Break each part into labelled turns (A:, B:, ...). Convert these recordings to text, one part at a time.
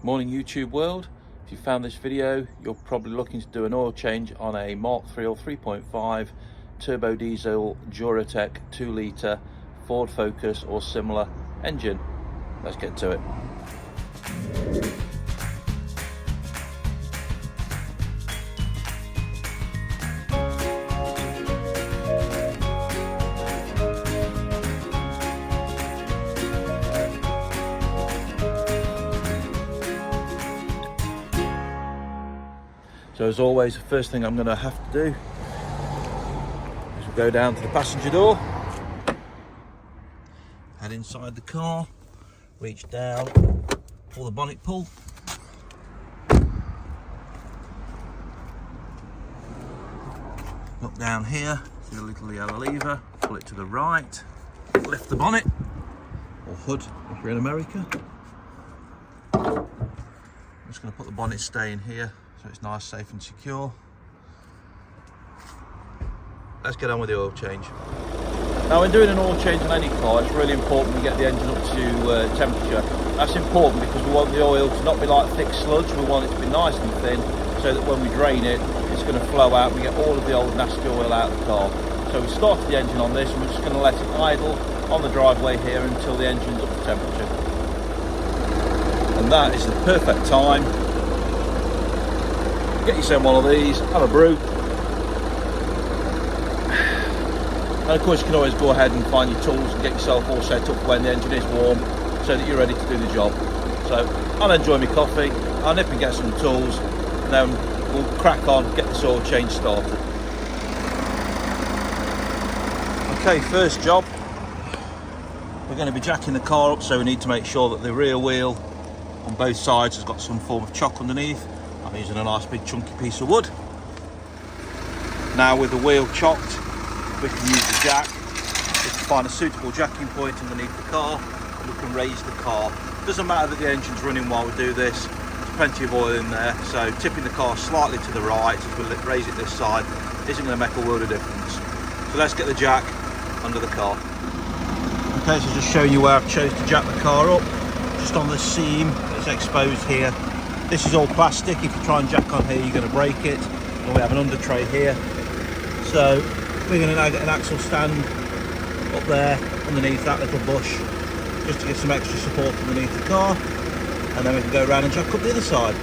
A: Morning YouTube world. If you found this video, you're probably looking to do an oil change on a Mk3 or 3.5 turbo diesel Duratorq 2 litre Ford Focus or similar engine. Let's get to it. So as always, the first thing I'm going to have to do is we'll go down to the passenger door, head inside the car, reach down, pull the bonnet pull, look down here, see the little yellow lever, pull it to the right, lift the bonnet, or hood if you're in America. I'm just going to put the bonnet stay in here so it's nice, safe and secure. Let's get on with the oil change. Now when doing an oil change on any car, it's really important we get the engine up to temperature. That's important because we want the oil to not be like thick sludge, we want it to be nice and thin so that when we drain it, it's going to flow out, we get all of the old nasty oil out of the car. So we started the engine on this and we're just going to let it idle on the driveway here until the engine's up to temperature. And that is the perfect time. Get yourself one of these, have a brew. And of course you can always go ahead and find your tools and get yourself all set up when the engine is warm so that you're ready to do the job. So I'll enjoy my coffee, I'll nip and get some tools, and then we'll crack on, get this oil change started. Okay, first job. We're going to be jacking the car up, so we need to make sure that the rear wheel on both sides has got some form of chock underneath. I'm using a nice big chunky piece of wood. Now with the wheel chocked, we can use the jack. We can find a suitable jacking point underneath the car and we can raise the car. Doesn't matter that the engine's running while we do this, there's plenty of oil in there, so tipping the car slightly to the right as we raise it this side isn't going to make a world of difference. So let's get the jack under the car. Okay, so just showing you where I've chose to jack the car up, just on the seam that's exposed here. This is all plastic. If you try and jack on here, you're going to break it. And we have an under tray here. So we're going to now get an axle stand up there underneath that little bush, just to give some extra support underneath the car. And then we can go around and jack up the other side.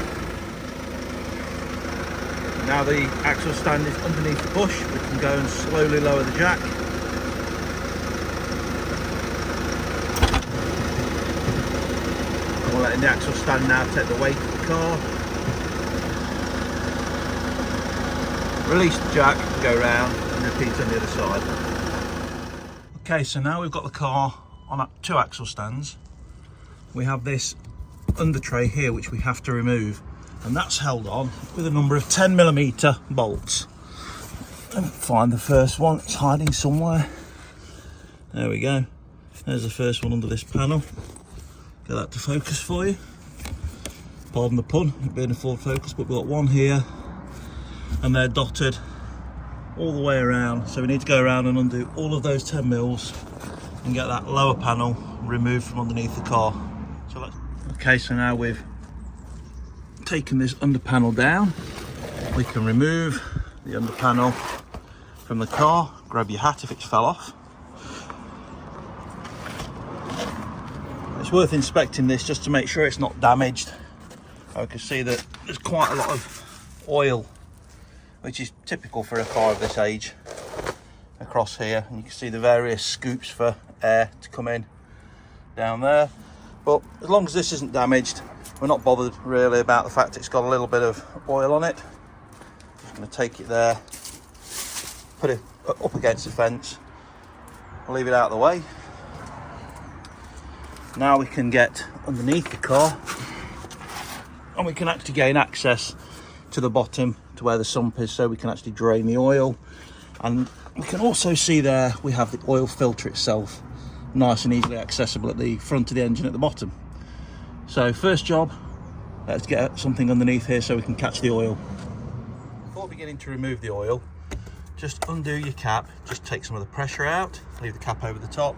A: Now the axle stand is underneath the bush, we can go and slowly lower the jack. We're letting the axle stand now take the weight of the car. Release the jack, go round and repeat on the other side. Okay, so now we've got the car on two axle stands. We have this under tray here which we have to remove, and that's held on with a number of 10mm bolts. Let me find the first one, it's hiding somewhere. There we go. There's the first one under this panel. Get that to focus for you. Pardon the pun, it being a Ford Focus, but we've got one here and they're dotted all the way around. So we need to go around and undo all of those 10mm and get that lower panel removed from underneath the car. Okay, so now we've taken this under panel down, we can remove the under panel from the car. Grab your hat if it's fell off. It's worth inspecting this just to make sure it's not damaged. I can see that there's quite a lot of oil, which is typical for a car of this age, across here, and you can see the various scoops for air to come in down there. But as long as this isn't damaged, we're not bothered really about the fact it's got a little bit of oil on it. Just going to take it there, put it up against the fence, leave it out of the way. Now we can get underneath the car and we can actually gain access to the bottom to where the sump is, so we can actually drain the oil. And we can also see there we have the oil filter itself, nice and easily accessible at the front of the engine at the bottom. So first job, let's get something underneath here so we can catch the oil. Before beginning to remove the oil, just undo your cap, just take some of the pressure out, leave the cap over the top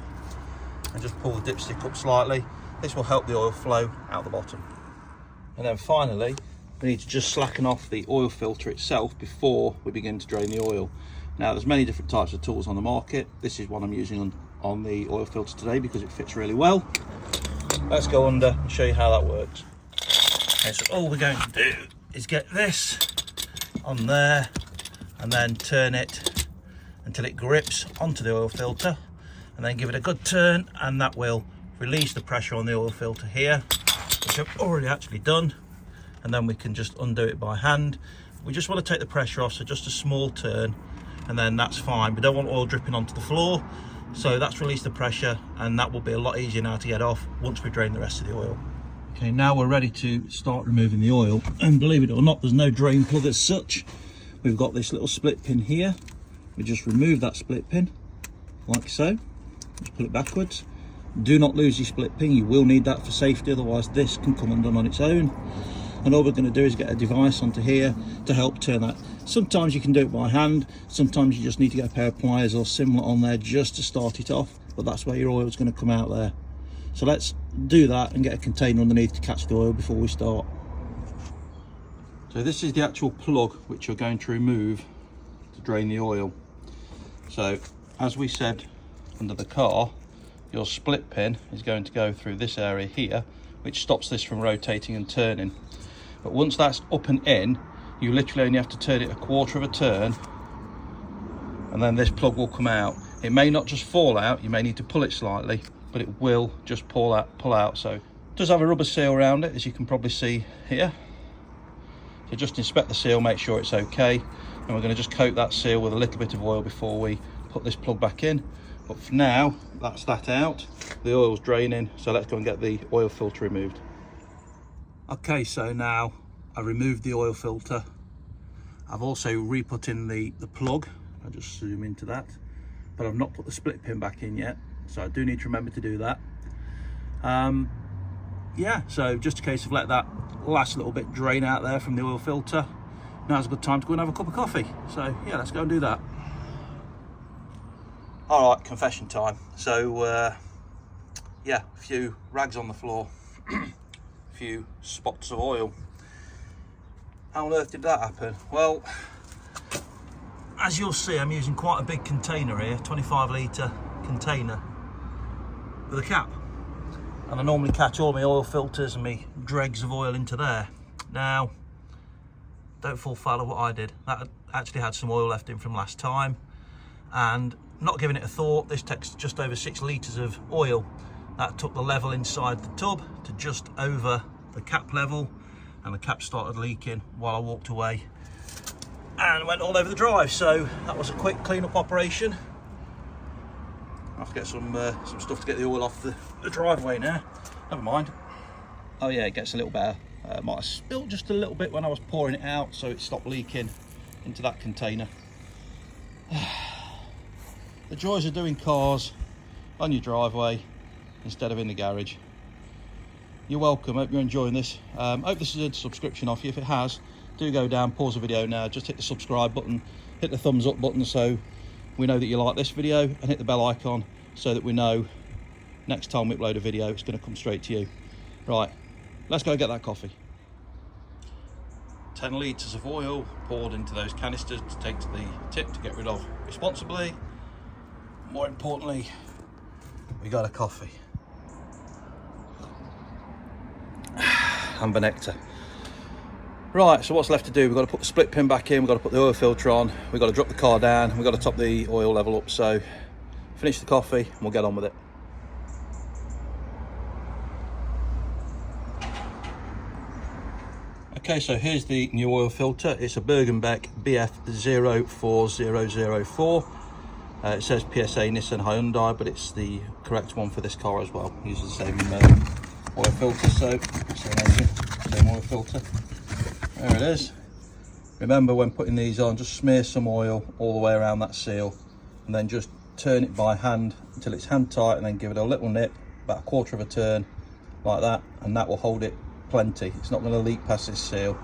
A: and just pull the dipstick up slightly. This will help the oil flow out the bottom. And then finally, we need to just slacken off the oil filter itself before we begin to drain the oil. Now there's many different types of tools on the market. This is one I'm using on the oil filter today because it fits really well. Let's go under and show you how that works. Okay, so all we're going to do is get this on there and then turn it until it grips onto the oil filter, and then give it a good turn, and that will release the pressure on the oil filter here, which I've already actually done. And then we can just undo it by hand. We just want to take the pressure off, so just a small turn, and then that's fine. We don't want oil dripping onto the floor, so that's released the pressure, and that will be a lot easier now to get off once we drain the rest of the oil. Okay, now we're ready to start removing the oil, and believe it or not, there's no drain plug as such. We've got this little split pin here. We just remove that split pin like so. Just pull it backwards. Do not lose your split pin, you will need that for safety, otherwise this can come undone on its own. And all we're going to do is get a device onto here to help turn that. Sometimes you can do it by hand, sometimes you just need to get a pair of pliers or similar on there just to start it off, but that's where your oil is going to come out there. So let's do that and get a container underneath to catch the oil before we start. So this is the actual plug which you're going to remove to drain the oil. So as we said under the car, your split pin is going to go through this area here, which stops this from rotating and turning. But once that's up and in, you literally only have to turn it a quarter of a turn, and then this plug will come out. It may not just fall out, you may need to pull it slightly, but it will just pull out. So it does have a rubber seal around it, as you can probably see here. So just inspect the seal, make sure it's okay, and we're going to just coat that seal with a little bit of oil before we put this plug back in. But for now, that's that out. The oil's draining, so let's go and get the oil filter removed. Okay, so now I removed the oil filter. I've also re-put in the plug. I'll just zoom into that. But I've not put the split pin back in yet, so I do need to remember to do that. Yeah, so just a case of let that last little bit drain out there from the oil filter. Now's a good time to go and have a cup of coffee. So yeah, let's go and do that. All right, confession time. So yeah, a few rags on the floor, a few spots of oil. How on earth did that happen? Well, as you'll see, I'm using quite a big container here, 25 litre container with a cap. And I normally catch all my oil filters and my dregs of oil into there. Now, don't fall foul of what I did. That actually had some oil left in from last time, and not giving it a thought, this takes just over 6 litres of oil. That took the level inside the tub to just over the cap level, and the cap started leaking while I walked away and went all over the drive. So that was a quick clean-up operation. I have to get some stuff to get the oil off the driveway now. Never mind. Oh yeah, it gets a little better. Might have spilled just a little bit when I was pouring it out, so it stopped leaking into that container. The joys of doing cars on your driveway instead of in the garage. You're welcome, hope you're enjoying this. Hope this is a subscription off you. If it has, do go down, pause the video now, just hit the subscribe button, hit the thumbs up button so we know that you like this video, and hit the bell icon so that we know next time we upload a video it's going to come straight to you. Right, let's go get that coffee. 10 litres of oil poured into those canisters to take to the tip to get rid of responsibly. More importantly, we got a coffee. Amber nectar. Right, so what's left to do? We've got to put the split pin back in, we've got to put the oil filter on, we've got to drop the car down, we've got to top the oil level up. So finish the coffee and we'll get on with it. Okay, so here's the new oil filter. It's a Bergenbeck BF04004. It says PSA Nissan Hyundai, but it's the correct one for this car as well. It uses the same oil filter, so same oil filter. There it is. Remember, when putting these on, just smear some oil all the way around that seal, and then just turn it by hand until it's hand tight, and then give it a little nip, about a quarter of a turn, like that, and that will hold it plenty. It's not going to leak past this seal.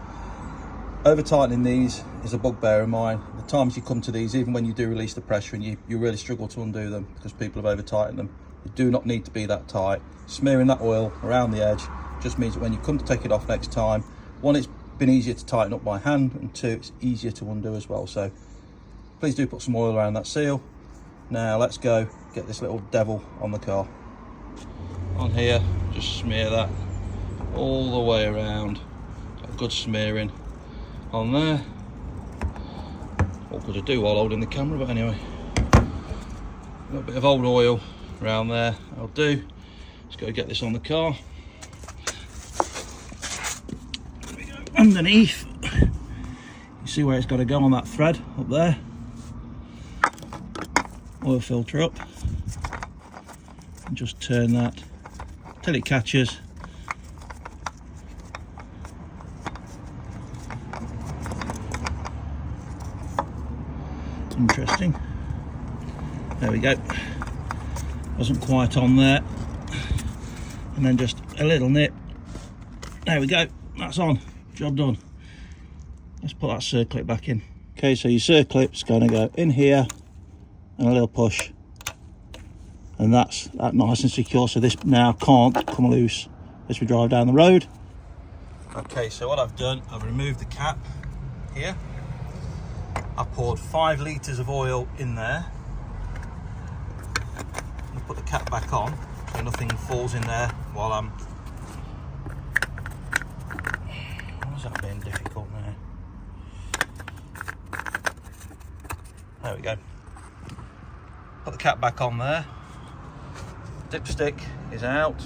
A: Over tightening these is a bugbear of mine. The times you come to these, even when you do release the pressure and you really struggle to undo them because people have over tightened them, you do not need to be that tight. Smearing that oil around the edge Just means that when you come to take it off next time, one, it's been easier to tighten up by hand, and two, it's easier to undo as well. So please do put some oil around that seal. Now let's go get this little devil on the car. On here, just smear that all the way around. Got a good smearing on there. What could I do while holding the camera, but anyway. A little bit of old oil around there, I'll do. Let's go get this on the car. There we go. Underneath, you see where it's got to go on that thread up there. Oil filter up. And just turn that till it catches. Interesting. There we go. Wasn't quite on there. And then just a little nip. There we go. That's on. Job done. Let's put that circlip back in. Okay, so your circlip's going to go in here and a little push. And that's that nice and secure. So this now can't come loose as we drive down the road. Okay, so what I've done, I've removed the cap here. I poured 5 litres of oil in there. And put the cap back on so nothing falls in there while I'm... Why is that being difficult now? There we go. Put the cap back on there. Dipstick is out.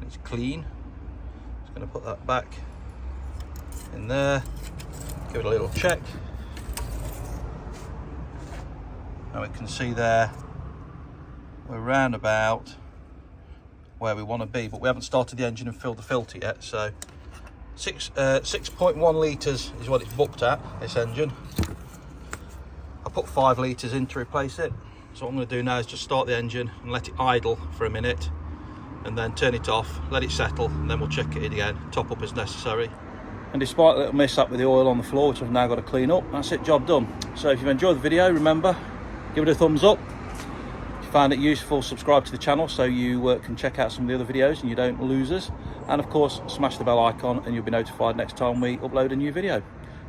A: It's clean. Just going to put that back in there. Give it a little check. Now we can see there we're round about where we want to be, but we haven't started the engine and filled the filter yet. So 6.1 litres is what it's booked at, this engine. I put 5 litres in to replace it. So what I'm going to do now is just start the engine and let it idle for a minute, and then turn it off, let it settle, and then we'll check it again, top up as necessary. And despite a little mishap with the oil on the floor, which I've now got to clean up, that's it, job done. So if you've enjoyed the video, remember, give it a thumbs up. If you found it useful, subscribe to the channel so you can check out some of the other videos and you don't lose us. And of course, smash the bell icon and you'll be notified next time we upload a new video.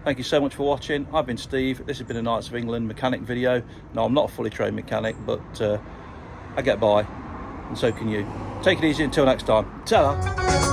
A: Thank you so much for watching. I've been Steve. This has been a Knights of England mechanic video. No, I'm not a fully trained mechanic, but I get by, and so can you. Take it easy until next time. Ta-da!